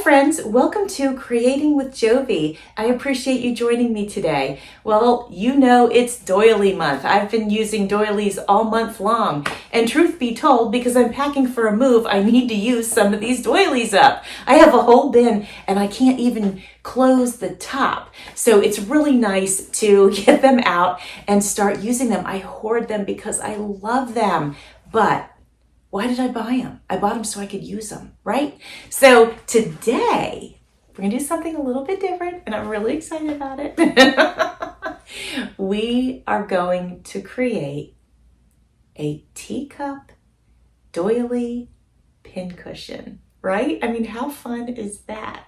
friends, welcome to Creating with Jovi. I appreciate you joining me today. Well, you know it's Doily month. I've been using doilies all month long. And truth be told, because I'm packing for a move, I need to use some of these doilies up. I have a whole bin and I can't even close the top. So it's really nice to get them out and start using them. I hoard them because I love them. But why did I buy them? I bought them so I could use them, right? So today, we're gonna do something a little bit different, and I'm really excited about it. We are going to create a teacup doily pincushion, right? I mean, how fun is that?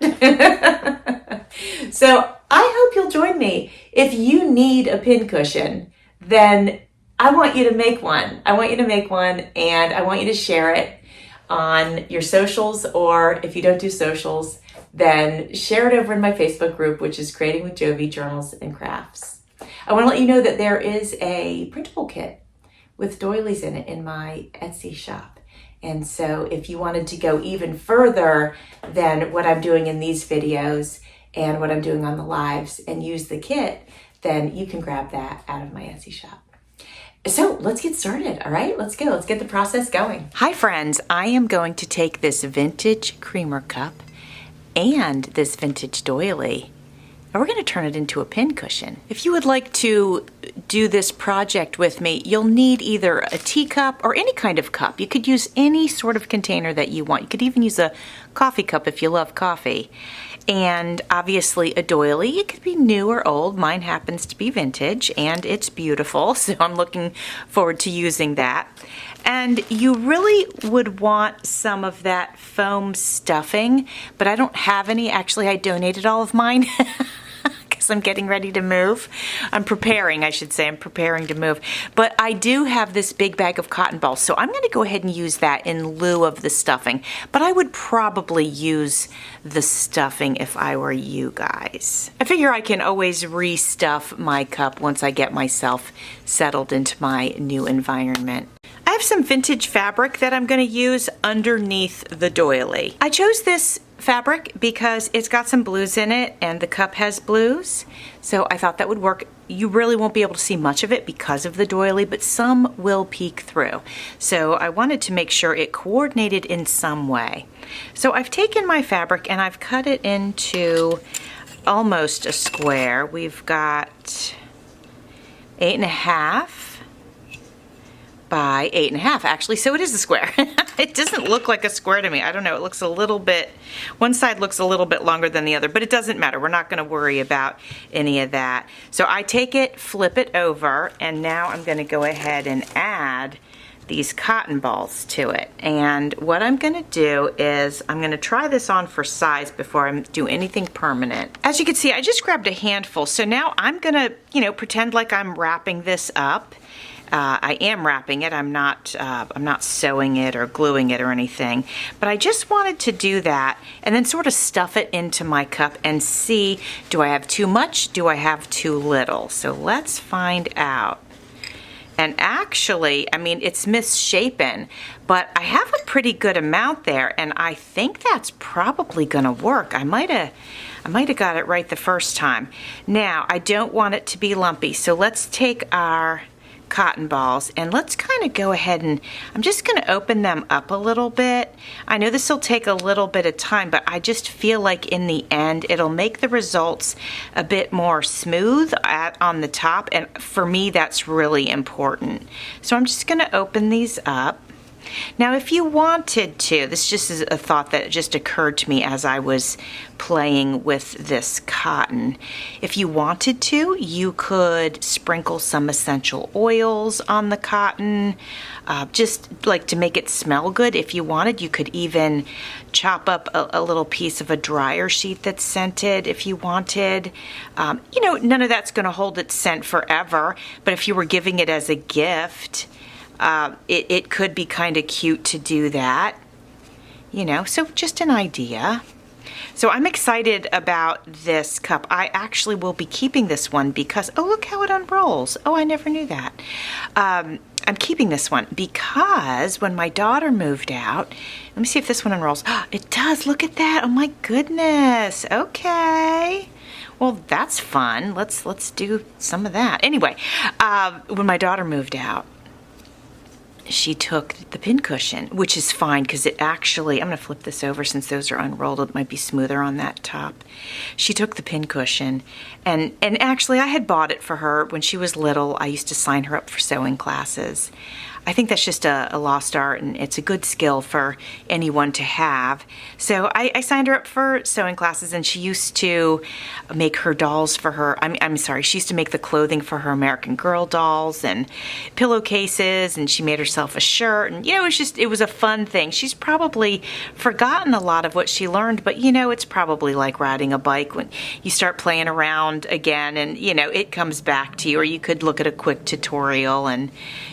So I hope you'll join me. If you need a pincushion, then I want you to make one. I want you to make one and I want you to share it on your socials, or if you don't do socials, then share it over in my Facebook group, which is Creating with Jovi Journals and Crafts. I want to let you know that there is a printable kit with doilies in it in my Etsy shop. And so if you wanted to go even further than what I'm doing in these videos and what I'm doing on the lives and use the kit, then you can grab that out of my Etsy shop. So let's get started, all right? Let's go. Let's get the process going. Hi, friends. I am going to take this vintage creamer cup and this vintage doily, and we're going to turn it into a pincushion. If you would like to do this project with me, you'll need either a teacup or any kind of cup. You could use any sort of container that you want. You could even use a coffee cup if you love coffee. And obviously a doily. It could be new or old. Mine happens to be vintage and it's beautiful, so I'm looking forward to using that. And you really would want some of that foam stuffing, but I don't have any. Actually, I donated all of mine. I'm getting ready to move. I'm preparing to move. But I do have this big bag of cotton balls, so I'm going to go ahead and use that in lieu of the stuffing. But I would probably use the stuffing if I were you guys. I figure I can always restuff my cup once I get myself settled into my new environment. I have some vintage fabric that I'm going to use underneath the doily. I chose this fabric because it's got some blues in it and the cup has blues, so I thought that would work. You really won't be able to see much of it because of the doily, but some will peek through. So I wanted to make sure it coordinated in some way. So I've taken my fabric and I've cut it into almost a square. We've got 8.5 by 8.5 actually, so it is a square. It doesn't look like a square to me. I don't know, it looks a little bit, one side looks a little bit longer than the other, but it doesn't matter. We're not gonna worry about any of that. So I take it, flip it over, and now I'm gonna go ahead and add these cotton balls to it. And what I'm gonna do is I'm gonna try this on for size before I do anything permanent. As you can see, I just grabbed a handful. So now I'm gonna, pretend like I'm wrapping this up. I am wrapping it. I'm not sewing it or gluing it or anything, but I just wanted to do that and then sort of stuff it into my cup and see, do I have too much? Do I have too little? So let's find out. And actually, I mean, it's misshapen, but I have a pretty good amount there, and I think that's probably gonna work. I might have got it right the first time. Now, I don't want it to be lumpy, so let's take our cotton balls and let's kind of go ahead and I'm just going to open them up a little bit. I know this will take a little bit of time, but I just feel like in the end it'll make the results a bit more smooth on the top, and for me that's really important. So I'm just going to open these up. Now if you wanted to, this just is a thought that just occurred to me as I was playing with this cotton. If you wanted to, you could sprinkle some essential oils on the cotton, just like to make it smell good. If you wanted, you could even chop up a little piece of a dryer sheet that's scented if you wanted. None of that's going to hold its scent forever, but if you were giving it as a gift, it could be kind of cute to do that, so just an idea. So I'm excited about this cup. I actually will be keeping this one because, oh, look how it unrolls. Oh, I never knew that. I'm keeping this one because when my daughter moved out, let me see if this one unrolls. It does, look at that. Oh my goodness. Okay. Well, that's fun. Let's do some of that. Anyway, when my daughter moved out, she took the pincushion, which is fine because it actually, I'm going to flip this over since those are unrolled. It might be smoother on that top. She took the pincushion, and actually I had bought it for her when she was little. I used to sign her up for sewing classes. I think that's just a lost art, and it's a good skill for anyone to have. So I signed her up for sewing classes, and she used to make her dolls for her. I'm sorry, she used to make the clothing for her American Girl dolls and pillowcases, and she made herself a shirt. And, you know, it was a fun thing. She's probably forgotten a lot of what she learned, but, you know, it's probably like riding a bike when you start playing around again, and, you know, it comes back to you. Or you could look at a quick tutorial and,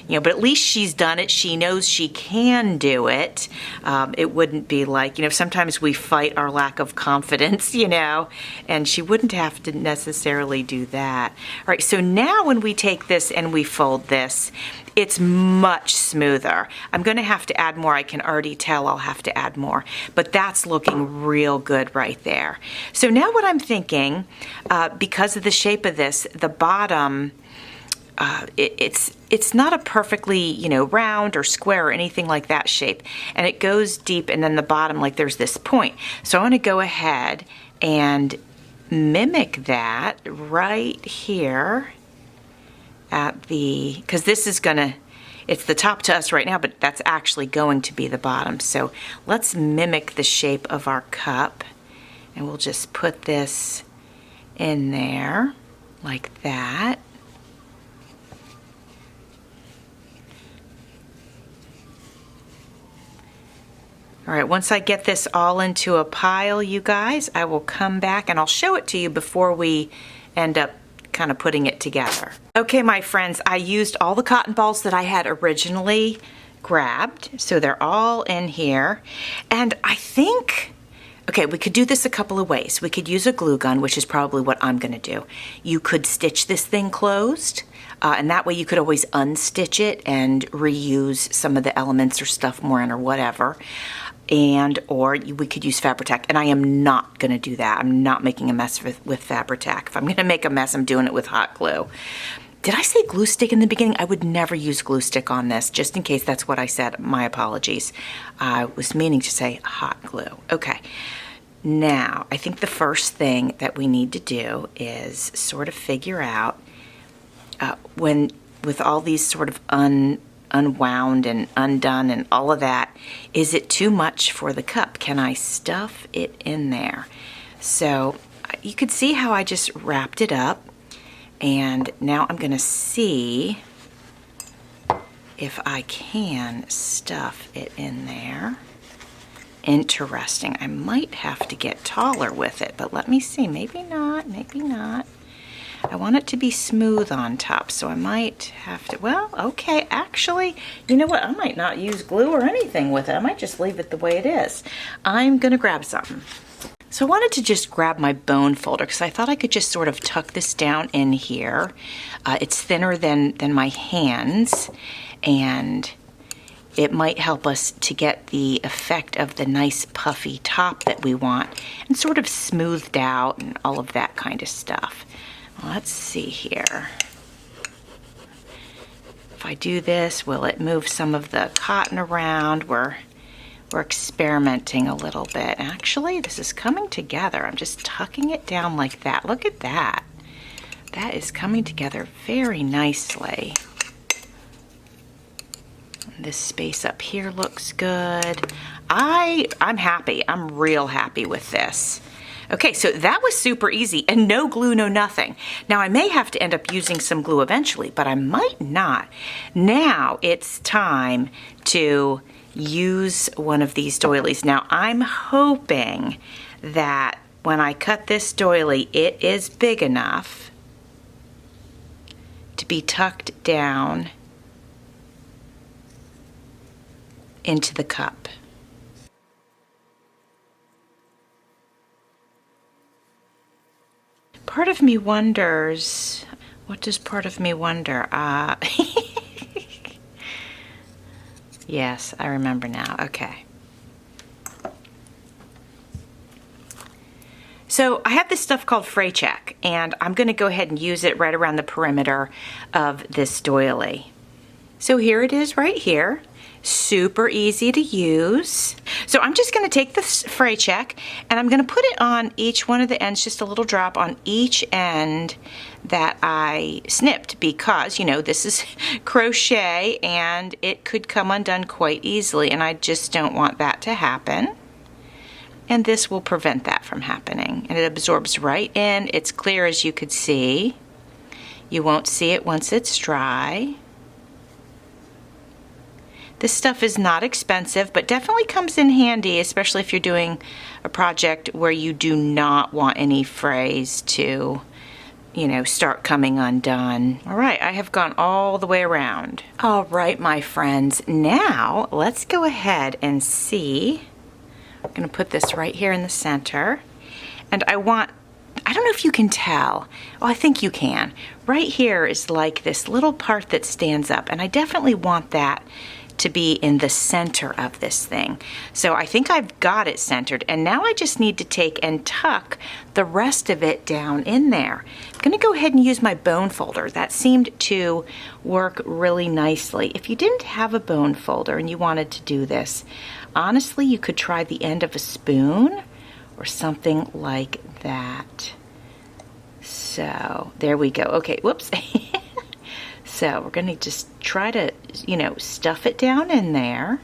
you know, but at least she's done it. She knows she can do it. It wouldn't be like, you know, sometimes we fight our lack of confidence, you know, and she wouldn't have to necessarily do that. All right, so now when we take this and we fold this, it's much smoother. I'm going to have to add more. I can already tell I'll have to add more, but that's looking real good right there. So now what I'm thinking, because of the shape of this, the bottom, it's not a perfectly, you know, round or square or anything like that shape, and it goes deep, and then the bottom, like there's this point. So I want to go ahead and mimic that right here at the, because this is gonna, it's the top to us right now, but that's actually going to be the bottom. So let's mimic the shape of our cup, and we'll just put this in there like that. All right, once I get this all into a pile, you guys, I will come back and I'll show it to you before we end up kind of putting it together. Okay, my friends, I used all the cotton balls that I had originally grabbed, so they're all in here. And I think, okay, we could do this a couple of ways. We could use a glue gun, which is probably what I'm gonna do. You could stitch this thing closed, and that way you could always unstitch it and reuse some of the elements or stuff more in or whatever. Or we could use Fabri-Tac, and I am not going to do that. I'm not making a mess with Fabri-Tac. If I'm going to make a mess, I'm doing it with hot glue. Did I say glue stick in the beginning? I would never use glue stick on this, just in case that's what I said. My apologies. I was meaning to say hot glue. Okay. Now, I think the first thing that we need to do is sort of figure out with all these sort of unwound and undone and all of that, is it too much for the cup? Can I stuff it in there? So you could see how I just wrapped it up, and now I'm going to see if I can stuff it in there. Interesting. I might have to get taller with it, but let me see. Maybe not, maybe not. I want it to be smooth on top, so I might have to, well, okay, actually, you know what? I might not use glue or anything with it. I might just leave it the way it is. I'm gonna grab something. So I wanted to just grab my bone folder because I thought I could just sort of tuck this down in here. It's thinner than my hands, and it might help us to get the effect of the nice puffy top that we want and sort of smoothed out and all of that kind of stuff. Let's see here. If I do this, will it move some of the cotton around? We're experimenting a little bit. Actually, this is coming together. I'm just tucking it down like that. Look at that. That is coming together very nicely. This space up here looks good. I'm happy. I'm real happy with this. Okay, so that was super easy, and no glue, no nothing. Now, I may have to end up using some glue eventually, but I might not. Now it's time to use one of these doilies. Now, I'm hoping that when I cut this doily, it is big enough to be tucked down into the cup. Part of me wonders, what does part of me wonder? Yes, I remember now. Okay. So I have this stuff called Fray Check, and I'm going to go ahead and use it right around the perimeter of this doily. So here it is right here. Super easy to use. So I'm just going to take this Fray Check and I'm going to put it on each one of the ends, just a little drop on each end that I snipped, because, you know, this is crochet and it could come undone quite easily, and I just don't want that to happen. And this will prevent that from happening. And it absorbs right in. It's clear, as you could see. You won't see it once it's dry. This stuff is not expensive, but definitely comes in handy, especially if you're doing a project where you do not want any frays to, you know, start coming undone. All right, I have gone all the way around. All right, my friends, now let's go ahead and see. I'm going to put this right here in the center, and I don't know if you can tell. Oh, I think you can. Right here is like this little part that stands up, and I definitely want that to be in the center of this thing. So I think I've got it centered, and now I just need to take and tuck the rest of it down in there. I'm going to go ahead and use my bone folder. That seemed to work really nicely. If you didn't have a bone folder and you wanted to do this, honestly, you could try the end of a spoon or something like that. So there we go. Okay, whoops. So we're going to just try to, you know, stuff it down in there.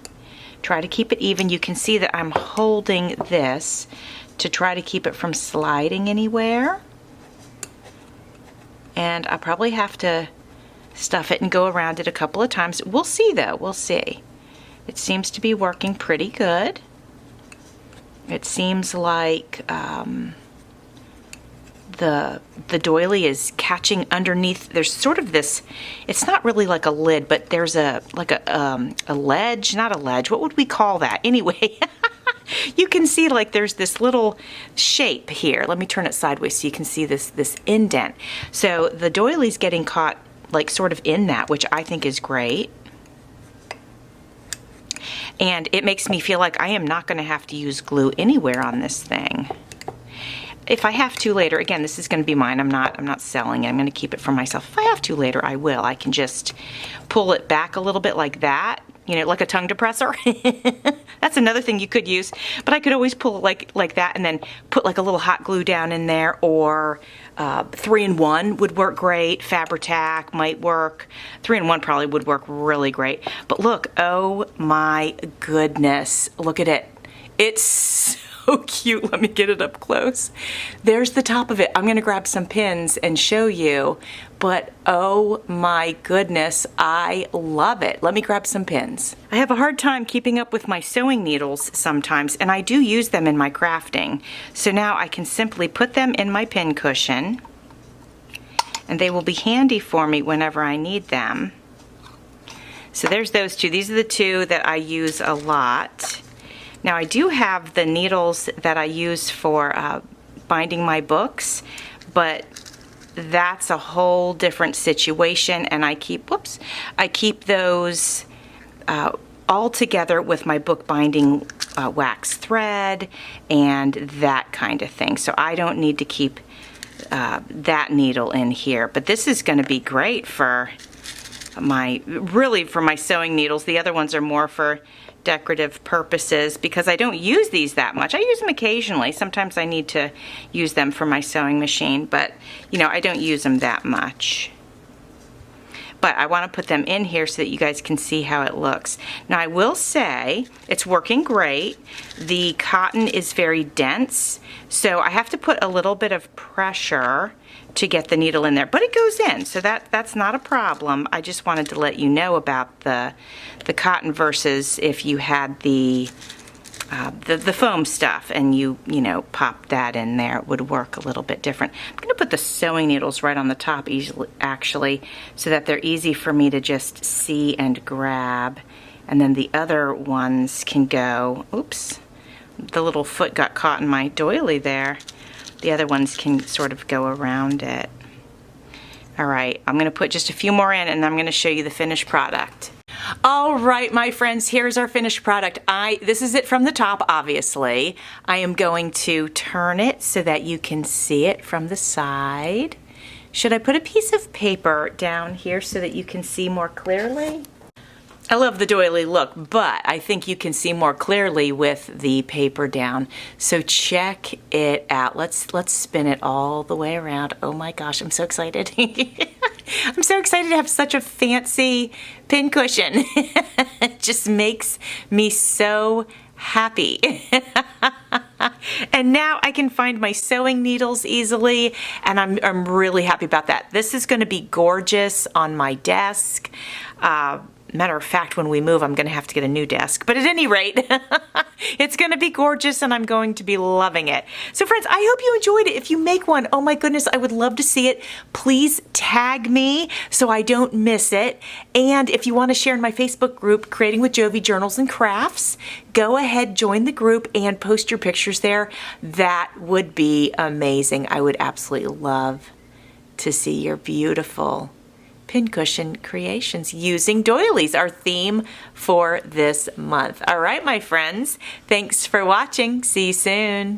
Try to keep it even. You can see that I'm holding this to try to keep it from sliding anywhere. And I'll probably have to stuff it and go around it a couple of times. We'll see though, we'll see. It seems to be working pretty good. It seems like the doily is catching underneath. There's sort of this, it's not really like a lid, but there's a ledge, not a ledge. What would we call that? Anyway, you can see like there's this little shape here. Let me turn it sideways so you can see this indent. So the doily's getting caught like sort of in that, which I think is great. And it makes me feel like I am not going to have to use glue anywhere on this thing. If I have to later, again, this is going to be mine. I'm not selling it. I'm going to keep it for myself. If I have to later, I will. I can just pull it back a little bit like that, you know, like a tongue depressor. That's another thing you could use. But I could always pull it like that and then put like a little hot glue down in there, or 3-in-1 would work great. Fabri-Tac might work. 3-in-1 probably would work really great. But look, oh my goodness, look at it. It's so cute. Let me get it up close. There's the top of it. I'm going to grab some pins and show you, but oh my goodness, I love it. Let me grab some pins. I have a hard time keeping up with my sewing needles sometimes, and I do use them in my crafting. So now I can simply put them in my pin cushion, and they will be handy for me whenever I need them. So there's those two. These are the two that I use a lot. Now I do have the needles that I use for binding my books, but that's a whole different situation, and I keep those all together with my book binding wax thread and that kind of thing. So I don't need to keep that needle in here, but this is going to be great for my sewing needles. The other ones are more for decorative purposes because I don't use these that much. I use them occasionally. Sometimes I need to use them for my sewing machine, but you know, I don't use them that much. But I want to put them in here so that you guys can see how it looks. Now I will say it's working great. The cotton is very dense, so I have to put a little bit of pressure to get the needle in there, but it goes in, so that's not a problem. I just wanted to let you know about the cotton versus if you had the foam stuff and you know, pop that in there, it would work a little bit different. I'm going to put the sewing needles right on the top easily, actually, so that they're easy for me to just see and grab, and then the other ones can go, oops, the little foot got caught in my doily there. The other ones can sort of go around it. All right, I'm going to put just a few more in and I'm going to show you the finished product. All right, my friends, here's our finished product. This is it from the top, obviously. I am going to turn it so that you can see it from the side. Should I put a piece of paper down here so that you can see more clearly? I love the doily look, but I think you can see more clearly with the paper down. So check it out. Let's spin it all the way around. Oh my gosh, I'm so excited. I'm so excited to have such a fancy pincushion. It just makes me so happy. And now I can find my sewing needles easily, and I'm really happy about that. This is going to be gorgeous on my desk. Matter of fact, when we move, I'm going to have to get a new desk. But at any rate, it's going to be gorgeous and I'm going to be loving it. So friends, I hope you enjoyed it. If you make one, oh my goodness, I would love to see it. Please tag me so I don't miss it. And if you want to share in my Facebook group, Creating with Jovi Journals and Crafts, go ahead, join the group and post your pictures there. That would be amazing. I would absolutely love to see your beautiful pincushion creations using doilies, our theme for this month. All right, my friends, thanks for watching. See you soon.